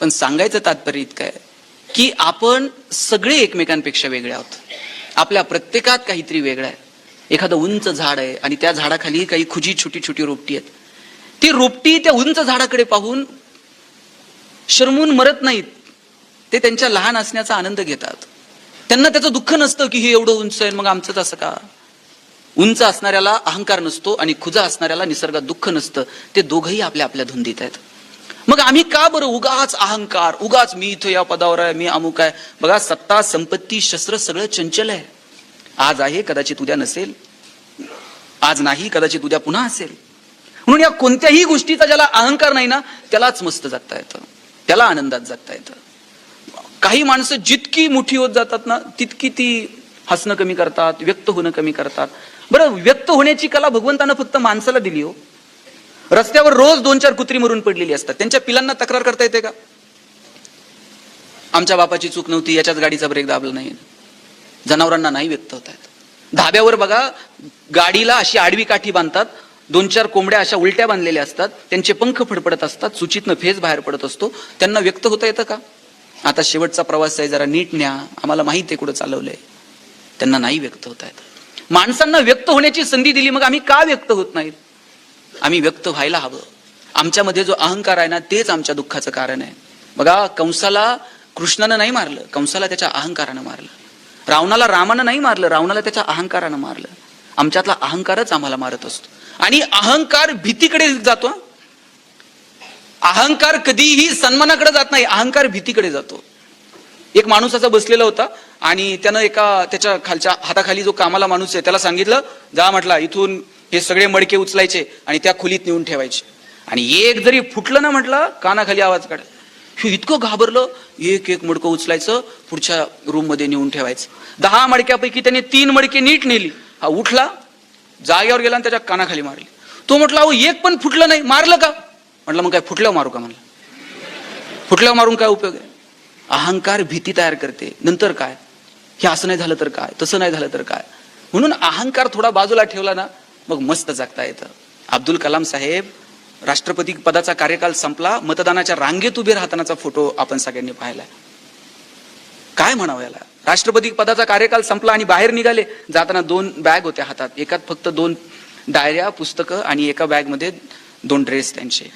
पण सांगायचं तात्पर्य इतकं आहे की आपण सगळे एकमेकांपेक्षा वेगळे आहोत. आपल्या प्रत्येकात काहीतरी वेगळं आहे. एखादं उंच झाड आहे आणि त्या झाडाखाली काही खुजी छोटी छोटी रोपटी आहेत. ती रोपटी त्या उंच झाडाकडे पाहून शरमून मरत नाहीत. ते त्यांच्या लहान असण्याचा आनंद घेतात. त्यांना त्याचं दुःख नसतं की हे एवढं उंच आहे मग आमचंच असं का. उंच असणाऱ्याला अहंकार नसतो आणि खुजा असणाऱ्याला निसर्गात दुःख नसतं. ते दोघंही आपल्या आपल्या धुंदीत आहेत. मग आम्ही का बरं उगाच अहंकार, उगाच मी इथं या पदावर आहे, मी अमुक आहे. बघा, सत्ता, संपत्ती, शस्त्र सगळं चंचल आहे. आज आहे, कदाचित उद्या नसेल. आज नाही, कदाचित उद्या पुन्हा असेल. म्हणून या कोणत्याही गोष्टीचा ज्याला अहंकार नाही ना, त्यालाच मस्त जगता येतं, त्याला आनंदात जगता येतं. काही माणसं जितकी मोठी होत जातात ना, तितकी ती हसणं कमी करतात, व्यक्त होणं कमी करतात. बरं, व्यक्त होण्याची कला भगवंतानं फक्त माणसाला दिली हो. रस्त्यावर रोज 2-4 कुत्री मरून पडलेली असतात. त्यांच्या पिलांना तक्रार करता येते का? आमच्या बापाची चूक नव्हती, याच्याच गाडीचा ब्रेक दाबला नाही. जनावरांना नाही व्यक्त होत आहेत. धाब्यावर बघा, गाडीला अशी आडवी काठी बांधतात, 2-4 कोंबड्या अशा उलट्या बांधलेल्या असतात, त्यांचे पंख फडफडत असतात, चुचीतनं फेस बाहेर पडत असतो. त्यांना व्यक्त होता येतं का? आता शेवटचा प्रवास आहे, जरा नीट न्या, आम्हाला माहित आहे कुठं चालवलंय. त्यांना नाही व्यक्त होता येत. माणसांना व्यक्त होण्याची संधी दिली, मग आम्ही का व्यक्त होत नाहीत? आम्ही व्यक्त व्हायला हवं. आमच्यामध्ये जो अहंकार आहे ना, तेच आमच्या दुःखाचं कारण आहे. बघा, कंसाला कृष्णानं नाही मारलं, कंसाला त्याच्या अहंकारानं मारलं. रावणाला रामानं नाही मारलं, रावणाला त्याच्या अहंकारानं मारलं. आमच्यातला अहंकारच आम्हाला मारत असतो. आणि अहंकार भीतीकडे जातो. अहंकार कधीही सन्मानाकडे जात नाही, अहंकार भीतीकडे जातो. एक माणूस असा बसलेला होता आणि त्यानं त्याच्या खालच्या हाताखाली जो कामाला माणूस आहे त्याला सांगितलं, जा म्हटला, इथून हे सगळे मडके उचलायचे आणि त्या खोलीत नेऊन ठेवायचे. आणि एक जरी फुटलं ना म्हटलं, कानाखाली आवाज काढ. इतकं घाबरलं, एक मडकं उचलायचं, पुढच्या रूम मध्ये नेऊन ठेवायचं. 10 मडक्यापैकी त्याने 3 मडके नीट नेली. हा उठला, जागेवर गेला आणि त्याच्या कानाखाली मारली. तो म्हटला, अहो एक पण फुटलं नाही, मारलं का? म्हटलं, मग काय फुटल्यावर मारू का? म्हणलं, फुटल्यावर मारून काय उपयोग आहे? अहंकार भीती तयार करते. नंतर काय, हे असं नाही झालं तर काय, तसं नाही झालं तर काय. म्हणून अहंकार थोडा बाजूला ठेवला ना, मग मस्त जगता येतं. अब्दुल कलाम साहेब, राष्ट्रपती पदाचा कार्यकाल संपला, मतदानाच्या रांगेत उभे राहतानाचा फोटो आपण सगळ्यांनी पाहिलाय. काय म्हणावं याला? राष्ट्रपती पदाचा कार्यकाल संपला आणि बाहेर निघाले. जाताना 2 बॅग होत्या हातात, एकात फक्त 2 डायऱ्या, पुस्तकं आणि एका बॅग मध्ये 2 ड्रेस त्यांचे.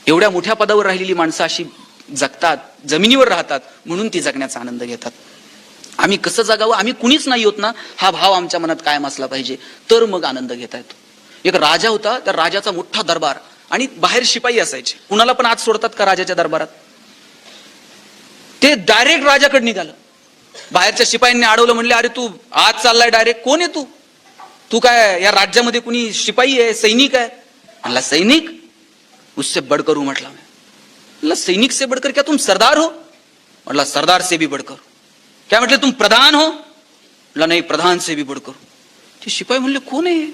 एवढ्या मोठ्या पदावर राहिलेली माणसं अशी जगतात, जमिनीवर राहतात, म्हणून ती जगण्याचा आनंद घेतात. आम्ही कसं जगावं, आम्ही कुणीच नाही होत ना, हा भाव आमच्या मनात कायम असला पाहिजे, तर मग आनंद घेता येतो. एक राजा होता, त्या राजाचा मोठा दरबार आणि बाहेर शिपाई असायचे. कुणाला पण आत सोडतात का राजाच्या दरबारात? ते डायरेक्ट राजाकडे निघालं. बाहेरच्या शिपायांनी अडवलं, म्हणले, अरे तू आत चाललाय डायरेक्ट, कोण आहे तू? तू काय या राज्यामध्ये कुणी शिपाई आहे, सैनिक आहे? म्हणला, सैनिक? उससे बढ़कर हूं. म्हटला, सैनिक से बढ़कर क्या तुम सरदार हो? म्हटला, सरदार से भी बढ़कर. क्या म्हटले, तुम प्रधान हो? म्हटला, नाही, प्रधान से भी बढ़कर. ते शिपाई म्हणले, कोण आहे?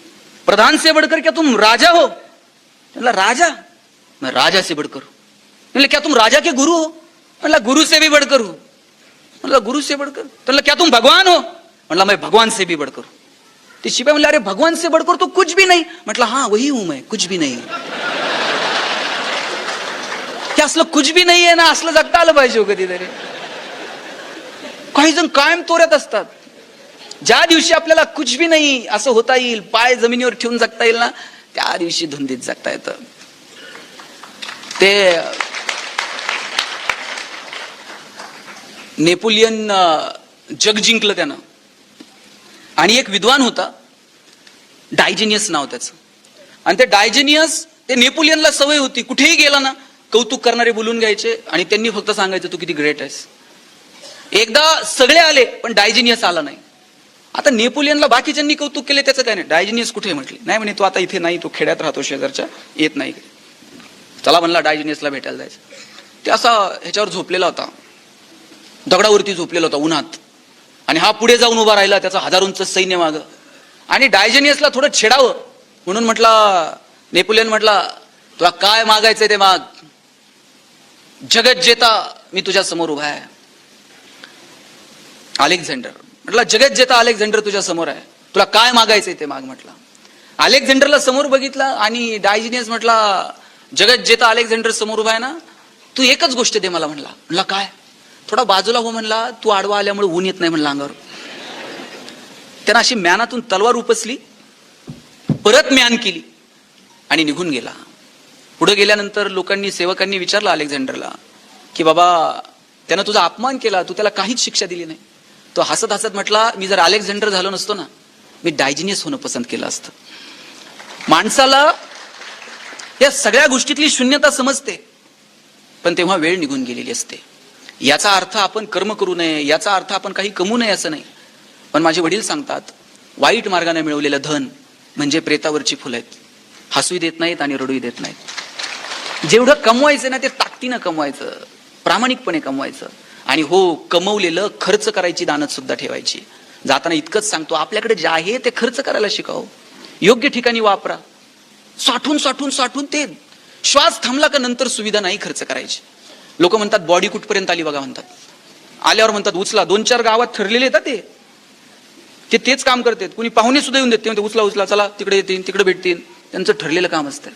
प्रधान से बढ़कर क्या तुम राजा हो? म्हटला, राजा? मैं राजा से बढ़कर. म्हटले, क्या तुम राजा के गुरु हो? म्हटला, गुरु से भी बढ़कर हूं. म्हटला, गुरु से बढ़कर. म्हटला, क्या तुम भगवान हो? म्हटला, मैं भगवान से भी बढ़कर. ते शिपाई म्हणले, अरे भगवान से बढ़कर तो कुछ भी नहीं. म्हटला, हाँ वही हूं मैं, कुछ भी नहीं. हे असलं कुछ भी नाही आहे ना, असलं जगता आलं पाहिजे कधीतरी. काही जण कायम तोऱ्यात असतात. ज्या दिवशी आपल्याला कुछ भी नाही असं होता येईल, पाय जमिनीवर ठेवून जगता येईल ना, त्या दिवशी धुंदीत जगता येतं. ते नेपोलियन जग जिंकलं त्यानं. आणि एक विद्वान होता, डायजेनियस नाव त्याचं. आणि ते डायजेनियस, ते नेपोलियनला सवय होती, कुठेही गेला ना कौतुक करणारे बोलून घ्यायचे आणि त्यांनी फक्त सांगायचं, तू किती ग्रेट आहेस. एकदा सगळे आले पण डायजेनियस आला नाही. आता नेपोलियनला बाकीच्यांनी कौतुक केले, त्याचं काय नाही. डायजेनियस कुठे? म्हटले, नाही म्हणे, तो आता इथे नाही, तो खेड्यात राहतो शेजारच्या, येत नाही. चला म्हणला, डायजेनियसला भेटायला जायचं. ते असा ह्याच्यावर झोपलेला होता, दगडावरती झोपलेला होता उन्हात. आणि हा पुढे जाऊन उभा राहिला, त्याचं हजारोंचं सैन्य मागं. आणि डायजेनियसला थोडं छेडावं म्हणून म्हटला, नेपोलियन म्हटला, तुला काय मागायचंय ते माग, जगत जेता मी तुझ्या समोर उभा आहे. अलेक्झांडर म्हटला, जगत जेता अलेक्झांडर तुझ्या समोर आहे, तुला काय मागायचंय ते माग. म्हटला, अलेक्झांडरला समोर बघितलं आणि डायजेनियस म्हटला, जगत जेता अलेक्झांडर समोर उभा आहे ना, तू एकच गोष्ट दे मला म्हणला. म्हणला काय? थोडा बाजूला हो म्हणला, तू आडवा आल्यामुळे ऊन येत नाही म्हणला अंगावर. त्यानं अशी म्यानातून तलवार उपसली, परत म्यान केली आणि निघून गेला. पुढे गेल्यानंतर लोकांनी, सेवकांनी विचारलं अलेक्झांडरला की बाबा त्यानं तुझा अपमान केला, तू त्याला काहीच शिक्षा दिली नाही. तो हसत हसत म्हटला, मी जर अलेक्झांडर झालो नसतो ना, मी डायजिनियस होणं पसंत केलं असतं. माणसाला या सगळ्या गोष्टीतली शून्यता समजते, पण तेव्हा वेळ निघून गेलेली असते. याचा अर्थ आपण कर्म करू नये, याचा अर्थ आपण काही कमवू नये असं नाही. पण माझे वडील सांगतात, वाईट मार्गाने मिळवलेलं धन म्हणजे प्रेतावरची फुलं आहेत. हसूही देत नाहीत आणि रडूही देत नाहीत. जेवढं कमवायचं ना ते ताकदीनं कमवायचं, प्रामाणिकपणे कमवायचं. आणि हो, कमवलेलं खर्च करायची दानत सुद्धा ठेवायची. जाताना इतकंच सांगतो, आपल्याकडे जे आहे ते खर्च करायला शिकाव, योग्य ठिकाणी वापरा. साठून साठून साठून ते श्वास थांबला का नंतर सुविधा नाही खर्च करायची. लोक म्हणतात बॉडी कुठपर्यंत आली बघा म्हणतात, आल्यावर म्हणतात उचला. 2-4 गावात ठरलेले येतात ते तेच काम करतात. कोणी पाहुणे सुद्धा येऊन देत, उचला उचला, चला तिकडे येतील तिकडे भेटतील. त्यांचं ठरलेलं काम असतं.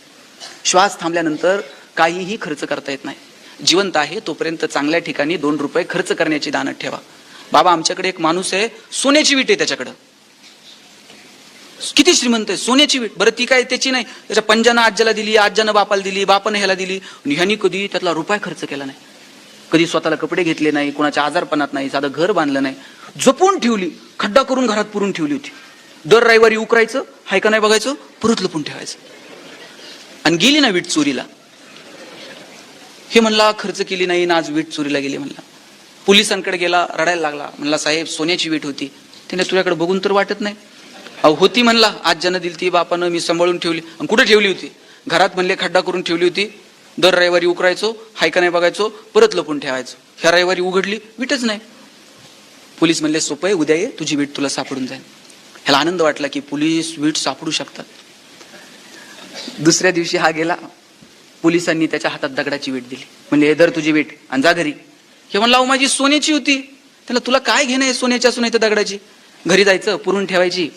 श्वास थांबल्यानंतर काहीही खर्च करता येत नाही. जिवंत आहे तोपर्यंत चांगल्या ठिकाणी 2 रुपये खर्च करण्याची दानत ठेवा. बाबा आमच्याकडे एक माणूस आहे, सोन्याची वीट आहे त्याच्याकडं, किती श्रीमंत आहे, सोन्याची वीट. बरं ती काय त्याची नाही, त्याच्या पंजानं आज्याला दिली, आज्यानं बापाला दिली, बापानं ह्याला दिली. ह्यानी कधी त्यातला रुपया खर्च केला नाही, कधी स्वतःला कपडे घेतले नाही, कोणाच्या आजारपणात नाही, साधं घर बांधलं नाही, जपून ठेवली, खड्डा करून घरात पुरून ठेवली होती. दर रविवारी उकरायचं, हाय का नाही बघायचं, परत लपून ठेवायचं. आणि गेली ना वीट चोरीला, हे म्हणला खर्च केली नाही ना, आज वीट चोरीला गेली म्हणला. पोलिसांकडे गेला, रडायला लागला. म्हणला साहेब सोन्याची वीट होती. त्याने तुझ्याकडे बघून तर वाटत नाही. अहो होती म्हणला, आज्यानं दिली ती, बापानं, मी सांभाळून ठेवली. आणि कुठे ठेवली होती? घरात म्हणले खड्डा करून ठेवली होती. दर रविवारी उकरायचो, हाय का नाही बघायचो, परत लपून ठेवायचो. ह्या रविवारी उघडली, वीटच नाही. पोलीस म्हणले सोपं आहे, उद्या ये, तुझी वीट तुला सापडून जाईल. ह्याला आनंद वाटला की पोलीस वीट सापडू शकतात. दुसऱ्या दिवशी हा गेला, पोलिसांनी त्याच्या हातात दगडाची वीट दिली. म्हणजे हे धर तुझी वीट आणि जा घरी. हे म्हणला माझी सोन्याची होती. त्याला तुला काय घेणं आहे सोन्याच्या असून तर दगडाची? घरी जायचं, पुरून ठेवायची.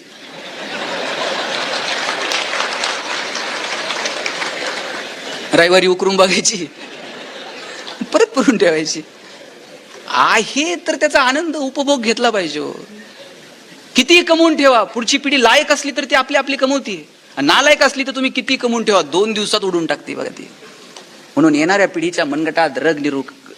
रविवारी उकरून बघायची, परत पुरून ठेवायची. आहे तर त्याचा आनंद उपभोग घेतला पाहिजे. कितीही कमवून ठेवा, पुढची पिढी लायक असली तर ती आपली आपली कमवती, नालायक असली तर तुम्ही किती कमवून ठेवा, 2 दिवसात उडून टाकते बघा ती. म्हणून येणाऱ्या पिढीच्या मनगटात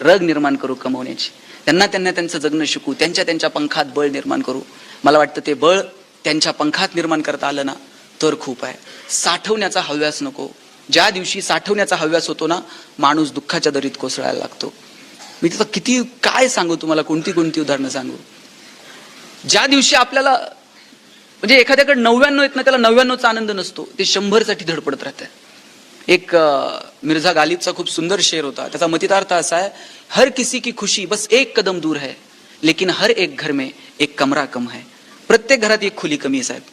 रग निर्माण करू कमवण्याची. त्यांना त्यांचं जगणं शिकू, त्यांच्या पंखात बळ निर्माण करू. मला वाटतं ते बळ त्यांच्या पंखात निर्माण करता आलं ना तर खूप आहे. साठवण्याचा हव्यास नको. ज्या दिवशी साठवण्याचा हव्यास होतो ना, माणूस दुःखाच्या दरीत कोसळायला लागतो. मी त्याचं किती काय सांगू तुम्हाला, कोणती उदाहरणं सांगू. ज्या दिवशी आपल्याला म्हणजे एखाद्याकडे 99 येत ना, त्याला 99चा आनंद नसतो, ते 100 साठी धडपडत राहतं. एक मिर्झा गालिबचा खूप सुंदर शेर होता. त्याचा मतितार्थ असा आहे, हर किसी की खुशी बस एक कदम दूर है, लेकिन हर एक घर में एक कमरा कम है. प्रत्येक घरात एक खोली कमी आहे साहेब.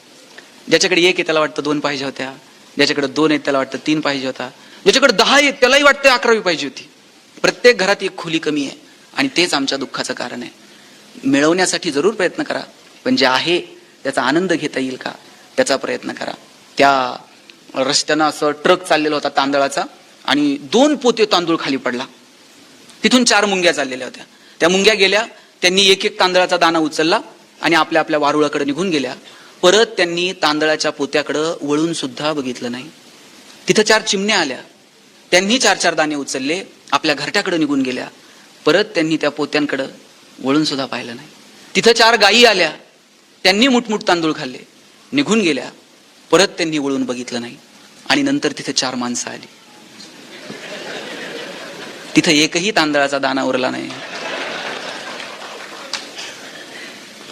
ज्याच्याकडे 1 आहे त्याला वाटतं 2 पाहिजे होत्या, ज्याच्याकडे 2 आहेत त्याला वाटतं 3 पाहिजे होता, ज्याच्याकडे 10 आहेत त्यालाही वाटतं 11वी पाहिजे होती. प्रत्येक घरात एक खोली कमी आहे आणि तेच आमच्या दुःखाचं कारण आहे. मिळवण्यासाठी जरूर प्रयत्न करा, पण जे आहे त्याचा आनंद घेता येईल का त्याचा प्रयत्न करा. त्या रस्त्यानं असं ट्रक चाललेला होता तांदळाचा आणि 2 पोते तांदूळ खाली पडला. तिथून 4 मुंग्या चाललेल्या होत्या. त्या मुंग्या गेल्या, त्यांनी एक तांदळाचा दाणा उचलला आणि आपल्या वारुळाकडे निघून गेल्या. परत त्यांनी तांदळाच्या पोत्याकडे वळून सुद्धा बघितलं नाही. तिथं 4 चिमण्या आल्या, त्यांनी 4 दाणे उचलले, आपल्या घरट्याकडे निघून गेल्या. परत त्यांनी त्या पोत्यांकडे वळून सुद्धा पाहिलं नाही. तिथं 4 गायी आल्या, त्यांनी मुठमुठ तांदूळ खाल्ले, निघून गेल्या. परत त्यांनी वळून बघितलं नाही. आणि नंतर तिथे 4 माणसं आली, तिथं एकही तांदळाचा दाणा उरला नाही.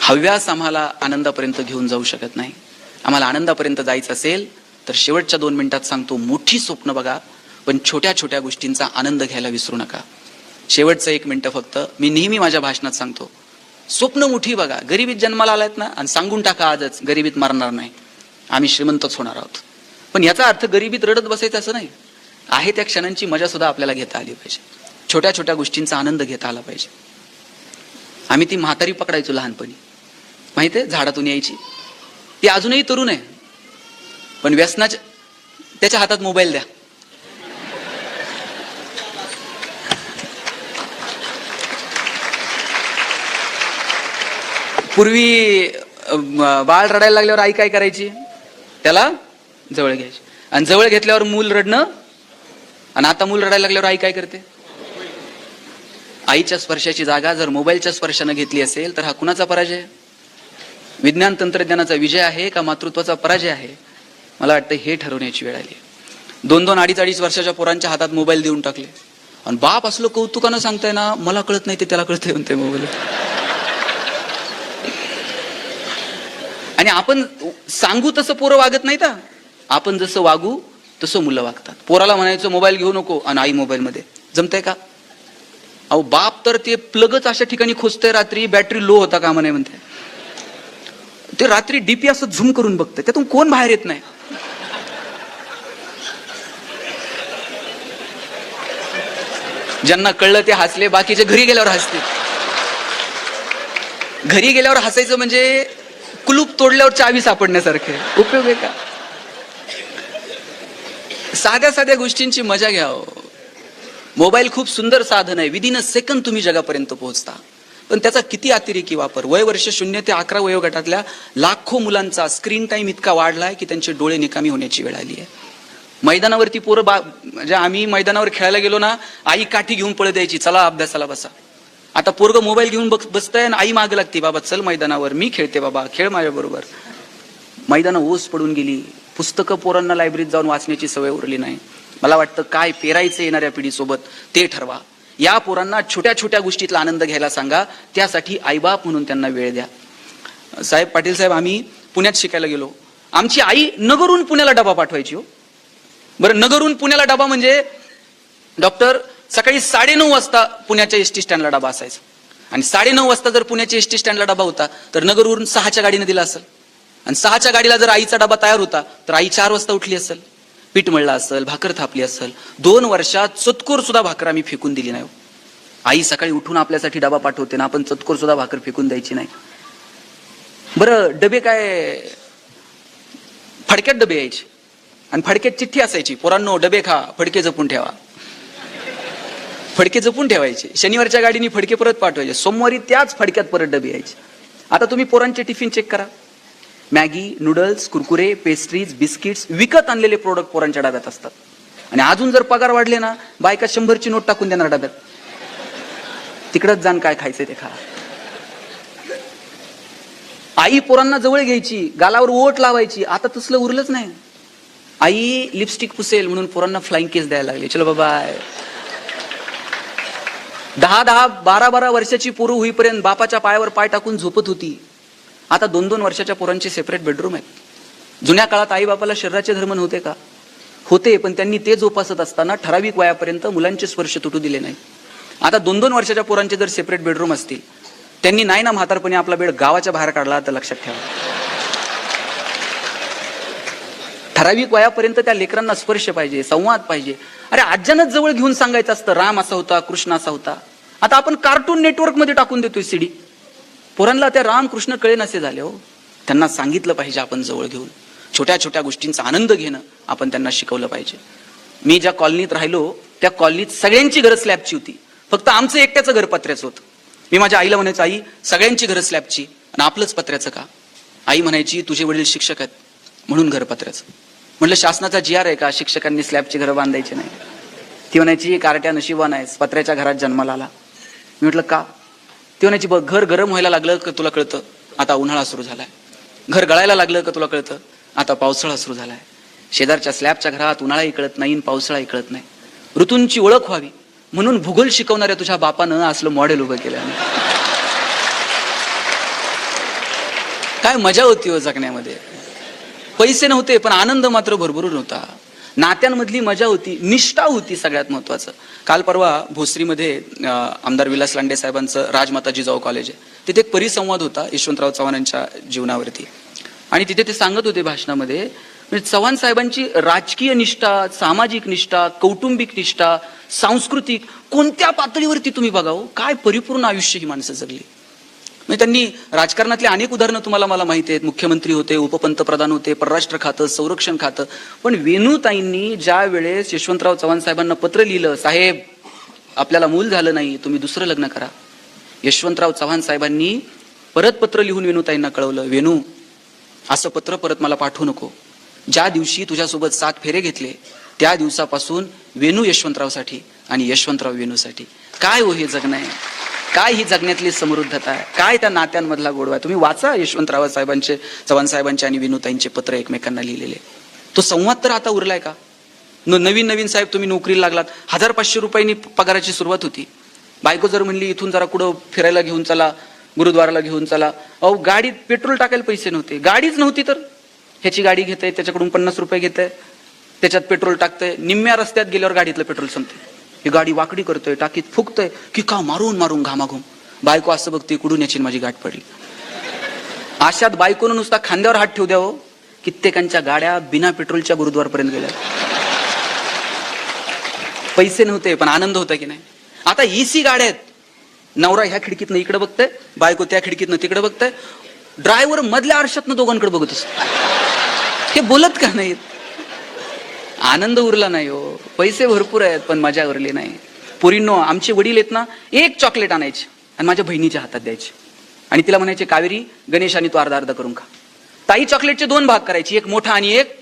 हव्यास आम्हाला आनंदापर्यंत घेऊन जाऊ शकत नाही. आम्हाला आनंदापर्यंत जायचं असेल तर शेवटच्या 2 मिनिटात सांगतो, मोठी स्वप्न बघा, पण छोट्या छोट्या गोष्टींचा आनंद घ्यायला विसरू नका. शेवटचं 1 मिनिट फक्त. मी नेहमी माझ्या भाषणात सांगतो, स्वप्न मोठी बघा. गरिबीत जन्माला आलायत ना, आणि सांगून टाका आजच, गरिबीत मरणार नाही, आम्ही श्रीमंतच होणार आहोत. पण याचा अर्थ गरिबीत रडत बसायचं असं नाही. आहे त्या क्षणांची मजा सुद्धा आपल्याला घेता आली पाहिजे. छोट्या छोट्या गोष्टींचा आनंद घेता आला पाहिजे. आम्ही ती म्हातारी पकडायचो लहानपणी, माहितीये, झाडातून यायची. ती अजूनही तरुण आहे, पण व्यसनाच्या त्याच्या हातात मोबाईल द्या, पूर्वी बाळ रडायला लागल्यावर आई काय करायची? त्याला जवळ घ्यायची, आणि जवळ घेतल्यावर मूल रडणं. आणि आता मूल रडायला लागल्यावर आई काय करते? आईच्या स्पर्शाची जागा जर मोबाईलच्या स्पर्शाने घेतली असेल तर हा कुणाचा पराजय? विज्ञान तंत्रज्ञानाचा विजय आहे का मातृत्वाचा पराजय आहे? मला वाटतं हे ठरवण्याची वेळ आली. 2-2, 2.5 वर्षाच्या पोरांच्या हातात मोबाईल देऊन टाकले, आणि बाप असलं कौतुकानं सांगताय ना, मला कळत नाही ते त्याला कळतंय म्हणते मोबाईल. आणि आपण सांगू तसं पोरं वागत नाहीत. आपण जसं वागू तसं मुलं वागतात. पोराला म्हणायचं मोबाईल घेऊ नको, आणि आई मोबाईल मध्ये. जमतंय का? अहो बाप तर ते प्लगच अशा ठिकाणी खोचतंय, रात्री बॅटरी लो होता का म्हणे म्हणते. ते रात्री डीपी असं झूम करून बघतंय, त्यातून कोण बाहेर येत नाही. ज्यांना कळलं ते हसले, बाकीचे घरी गेल्यावर हसते. घरी गेल्यावर हसायचं म्हणजे कुलूप तोडल्यावर चावी सापडण्यासारखे. उपयोग आहे का? साध्या साध्या गोष्टींची मजा घ्या. मोबाईल खूप सुंदर साधन आहे, विदिन अ सेकंद तुम्ही जगापर्यंत पोहोचता. पण त्याचा किती अतिरेकी वापर. वय वर्ष 0 ते 11 वयोगटातल्या लाखो मुलांचा स्क्रीन टाइम इतका वाढलाय की त्यांचे डोळे निकामी होण्याची वेळ आली आहे. मैदानावरती पोरं म्हणजे आम्ही मैदानावर खेळायला गेलो ना, आई काठी घेऊन पळत द्यायची, चला अभ्यासाला बसा. आता पोरग मोबाईल घेऊन बसतंय आणि आई मागे लागते, बाबा चल मैदानावर, मी खेळते बाबा, खेळ माझ्या बरोबर. मैदानं ओस पडून गेली. पुस्तकं पोरांना लायब्ररीत जाऊन वाचण्याची सवय उरली नाही. मला वाटतं काय पेरायचं येणाऱ्या पिढीसोबत ते ठरवा. या पोरांना छोट्या छोट्या गोष्टीतला आनंद घ्यायला सांगा, त्यासाठी आईबाप म्हणून त्यांना वेळ द्या. साहेब, पाटील साहेब, आम्ही पुण्यात शिकायला गेलो. आमची आई नगरहून पुण्याला डबा पाठवायची. हो बरं, नगरहून पुण्याला डबा म्हणजे डॉक्टर सकाळी 9:30 वाजता पुण्याच्या एसटी स्टँडला डबा असायचा, आणि 9:30 वाजता जर पुण्याच्या एसटी स्टँडला डबा होता तर नगरवरून 6च्या गाडीने दिला असेल. आणि 6च्या गाडीला जर आईचा डबा तयार होता तर आई 4 वाजता उठली असेल, पीठ मळला असेल, भाकर थापली असेल. 2 वर्षात चतकोर सुद्धा भाकर आम्ही फेकून दिली नाही. आई सकाळी उठून आपल्यासाठी डबा पाठवते ना, आपण चतकोर सुद्धा भाकर फेकून द्यायची नाही. बरं, डबे काय फडक्यात डबे यायचे, आणि फडक्यात चिठ्ठी असायची, पोरांनो डबे खा, फडके जपून ठेवा. फडके जपून ठेवायचे. शनिवारच्या गाडीने फडके परत पाठवायचे, सोमवारी त्याच फडक्यात परत डबे यायचे. आता तुम्ही पोरांचे टिफिन चेक करा. Maggi, noodles, Kurkure, pastries, biscuits, विकत आणलेले प्रोडक्ट पोरांच्या डब्यात असतात. आणि अजून जर पगार वाढले ना, बायका 100ची नोट टाकून देणार डब्यात, तिकडच जाण काय खायचंय ते खा. आई पोरांना जवळ घ्यायची, गालावर ओठ लावायची. आता तसलं उरलंच नाही. आई लिपस्टिक पुसेल म्हणून पोरांना फ्लाइंग केस द्यायला लागले, चलो बाबा. 10-10, 12-12 वर्षाची पोरं होईपर्यंत बापाच्या पायावर पाय टाकून झोपत होती. आता 2-2 वर्षाच्या पोरांचे सेपरेट बेडरूम आहेत. जुन्या काळात आई बापाला शरीराचे धर्म नव्हते का? होते, पण त्यांनी ते जोपासत असताना ठराविक वयापर्यंत मुलांचे स्पर्श तुटू दिले नाही. आता 2-2 वर्षाच्या पोरांचे जर सेपरेट बेडरूम असतील, त्यांनी नाही ना म्हातारपणी आपला बेड गावाच्या बाहेर काढला तर लक्षात ठेवा. ठराविक वयापर्यंत त्या लेकरांना स्पर्श पाहिजे, संवाद पाहिजे. अरे आज्यानंच जवळ घेऊन सांगायचं असतं, राम असा होता, कृष्ण असा होता. आता आपण कार्टून नेटवर्क मध्ये टाकून देतोय सीडी. पोरांना त्या राम कृष्ण कळे नसे झाले. हो, त्यांना सांगितलं पाहिजे आपण जवळ घेऊन. छोट्या छोट्या गोष्टींचा आनंद घेणं आपण त्यांना शिकवलं पाहिजे. मी ज्या कॉलनीत राहिलो त्या कॉलनीत सगळ्यांची घरं स्लॅबची होती, फक्त आमचं एकट्याचं घर पत्र्याचं होतं. मी माझ्या आईला म्हणायचं, आई सगळ्यांची घरं स्लॅबची आणि आपलंच पत्र्याचं का? आई म्हणायची, तुझे वडील शिक्षक आहेत म्हणून घर पत्र्याचं. म्हटलं, शासनाचा GR आहे का शिक्षकांनी स्लॅबची घरं बांधायची नाही? ती म्हणायची, कार्ट्या नशिबान आहेस, पत्र्याच्या घरात जन्माला आला. मी म्हटलं का? ती म्हणायची, बघ घर गरम व्हायला लागलं का तुला कळतं, आता उन्हाळा सुरू झालाय. घर गळायला लागलं का तुला कळतं, आता पावसाळा सुरू झालाय. शेजारच्या स्लॅबच्या घरात उन्हाळाही कळत नाही, पावसाळाही कळत नाही. ऋतूंची ओळख व्हावी म्हणून भूगोल शिकवणाऱ्या तुझ्या बापानं असलं मॉडेल उभं केलं. काय मजा होती हो जगण्यामध्ये. पैसे नव्हते पण आनंद मात्र भरभरून होता. नात्यांमधली मजा होती, निष्ठा होती सगळ्यात महत्वाचं. काल परवा भोसरीमध्ये आमदार विलास लांडे साहेबांचं राजमाता जिजाऊ कॉलेज आहे, तिथे एक परिसंवाद होता यशवंतराव चव्हाणांच्या जीवनावरती. आणि तिथे ते सांगत होते भाषणामध्ये, म्हणजे चव्हाण साहेबांची राजकीय निष्ठा, सामाजिक निष्ठा, कौटुंबिक निष्ठा, सांस्कृतिक कोणत्या पातळीवरती तुम्ही बघावं, काय परिपूर्ण आयुष्य ही माणसं जगली. म्हणजे त्यांनी राजकारणातले अनेक उदाहरणं तुम्हाला मला माहिती आहेत. मुख्यमंत्री होते, उपपंतप्रधान होते, परराष्ट्र खातं, संरक्षण खातं. पण वेणूताईंनी ज्या वेळेस यशवंतराव चव्हाण साहेबांना पत्र लिहिलं, साहेब आपल्याला मूल झालं नाही, तुम्ही दुसरं लग्न करा, यशवंतराव चव्हाण साहेबांनी परत पत्र लिहून वेणूताईंना कळवलं, वेणू असं पत्र परत मला पाठवू नको. ज्या दिवशी तुझ्यासोबत 7 फेरे घेतले त्या दिवसापासून वेणू यशवंतरावसाठी आणि यशवंतराव वेणूसाठी. काय हो हे जगणं आहे, काय ही जगण्यातली समृद्धता आहे, काय त्या नात्यांमधला गोडवा आहे. तुम्ही वाचा यशवंतराव साहेबांचे, चव्हाण साहेबांचे आणि विनूताईंचे पत्र एकमेकांना लिहिलेले. तो संवाद तर आता उरलाय का? नवीन साहेब तुम्ही नोकरीला लागलात, 1500 रुपयांनी पगाराची सुरुवात होती. बायको जर म्हणली इथून जरा कुठं फिरायला घेऊन चला, गुरुद्वाराला घेऊन चला, अहो गाडीत पेट्रोल टाकायला पैसे नव्हते, गाडीच नव्हती तर ह्याची गाडी घेते, त्याच्याकडून 50 रुपये घेते, त्याच्यात पेट्रोल टाकतंय, निम्म्या रस्त्यात गेल्यावर गाडीतलं पेट्रोल संपते. ही गाडी वाकडी करतोय, टाकीत फुकतोय की का मारून घामाघूम. बायको असं बघते, कुठून याची माझी गाठ पडली. अशात बायकोनं नुसता खांद्यावर हात ठेवू द्यावं, कित्येकांच्या गाड्या बिना पेट्रोलच्या गुरुद्वारपर्यंत गेल्या. पैसे नव्हते पण आनंद होता की नाही. आता EC गाड्या आहेत, नवरा ह्या खिडकीतनं इकडे बघतोय, बायको त्या खिडकीतनं तिकडे बघतोय, ड्रायव्हर मधल्या आरशातनं दोघांकडे बघत असतो. हे बोलत का नाहीत? आनंद उरला नाही हो. पैसे भरपूर आहेत पण मजा उरली नाही. पोरींनो, आमचे वडील आहेत ना, एक चॉकलेट आणायचे आणि माझ्या बहिणीच्या हातात द्यायचे आणि तिला म्हणायचे, कावेरी गणेश आणि तू अर्धा करून खा. ताई चॉकलेटचे 2 भाग करायची, एक मोठा आणि एक.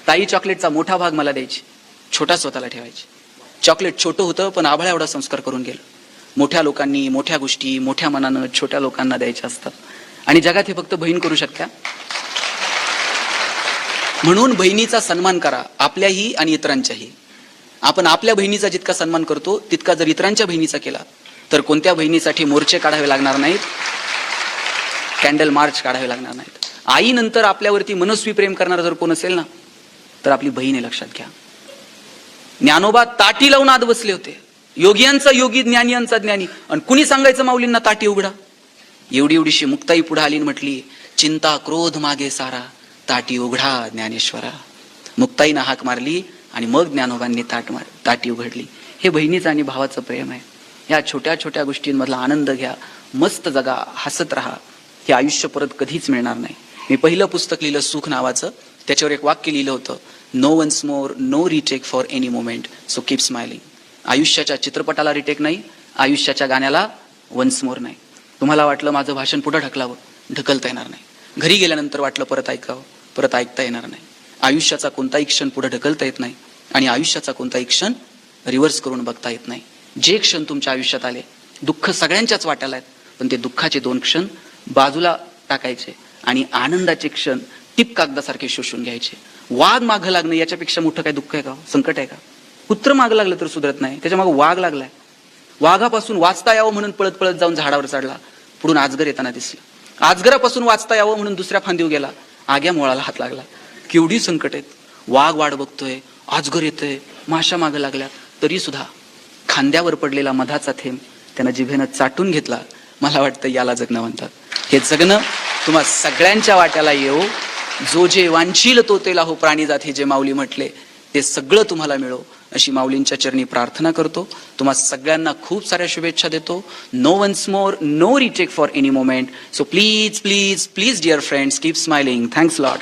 ताई चॉकलेटचा मोठा भाग मला द्यायची, छोटा स्वतःला ठेवायची. चॉकलेट छोटं होतं पण आभाळा एवढा संस्कार करून गेलं. मोठ्या लोकांनी मोठ्या गोष्टी मोठ्या मनानं छोट्या लोकांना द्यायच्या असतात आणि जगात हे फक्त बहीण करू शकता. म्हणून बहिणीचा सन्मान करा, आपल्याही आणि इतरांच्याही. आपण आपल्या बहिणीचा जितका सन्मान करतो तितका जर इतरांच्या बहिणीचा केला तर कोणत्या बहिणीसाठी मोर्चे काढावे लागणार नाहीत, कॅन्डल मार्च काढावे लागणार नाहीत. आईनंतर आपल्यावरती मनस्वी प्रेम करणारा जर कोण असेल ना तर आपली बहीण आहे, लक्षात घ्या. ज्ञानोबा ताटी लावून आत बसले होते, योगियांचा योगी, ज्ञानियांचा ज्ञानी, आणि कुणी सांगायचं माऊलींना ताटी उघडा. एवढीशी मुक्ताई पुढे आली म्हटली, चिंता क्रोध मागे सारा, ताटी उघडा ज्ञानेश्वरा. मुक्ताईनं हाक मारली आणि मग ज्ञानोबांनी ताटी उघडली. हे बहिणीचं आणि भावाचं प्रेम आहे. या छोट्या छोट्या गोष्टींमधला आनंद घ्या, मस्त जगा, हसत राहा. हे आयुष्य परत कधीच मिळणार नाही. मी पहिलं पुस्तक लिहिलं सुख नावाचं, त्याच्यावर एक वाक्य लिहिलं होतं, no once more, no retake for any moment, so keep smiling. आयुष्याच्या चित्रपटाला रिटेक नाही, आयुष्याच्या गाण्याला वन्स मोर नाही. तुम्हाला वाटलं माझं भाषण पुढे ढकलावं, ढकलता येणार नाही. घरी गेल्यानंतर वाटलं परत ऐकावं, परत ऐकता येणार नाही. आयुष्याचा कोणताही क्षण पुढे ढकलता येत नाही आणि आयुष्याचा कोणताही क्षण रिव्हर्स करून बघता येत नाही. जे क्षण तुमच्या आयुष्यात आले, दुःख सगळ्यांच्याच वाट्याला आहेत, पण ते दुःखाचे 2 क्षण बाजूला टाकायचे आणि आनंदाचे क्षण टिप कागदासारखे शोषून घ्यायचे. वाघ मागं लागणं याच्यापेक्षा मोठं काय दुःख आहे का, संकट आहे का? कुत्र मागं लागलं तर सुधरत नाही, त्याच्या मागं वाघ लागलाय. वाघापासून वाचता यावं म्हणून पळत पळत जाऊन झाडावर चढला, पुढून आजगर येताना दिसलं. आजगरापासून वाचता यावं म्हणून दुसऱ्या फांदीवर गेला, आग्या मोळाला हात लागला. केवढी संकट आहेत. वाघ वाट बघतोय, आजगर येतोय, माशा मागं लागल्या, तरी सुद्धा खांद्यावर पडलेला मधाचा थेंब त्यानं जिभेनं चाटून घेतला. मला वाटतं याला जगणं म्हणतात. हे जगणं तुम्हा सगळ्यांच्या वाट्याला येऊ. जो जे वांछील तो ते लाहो प्राणी जात, हे जे माऊली म्हटले ते सगळं तुम्हाला मिळो अशी माऊलींच्या चरणी प्रार्थना करतो. तुम्हा सगळ्यांना खूप साऱ्या शुभेच्छा देतो. No once more, no retake for any moment, so please please please dear friends, keep smiling. Thanks lot.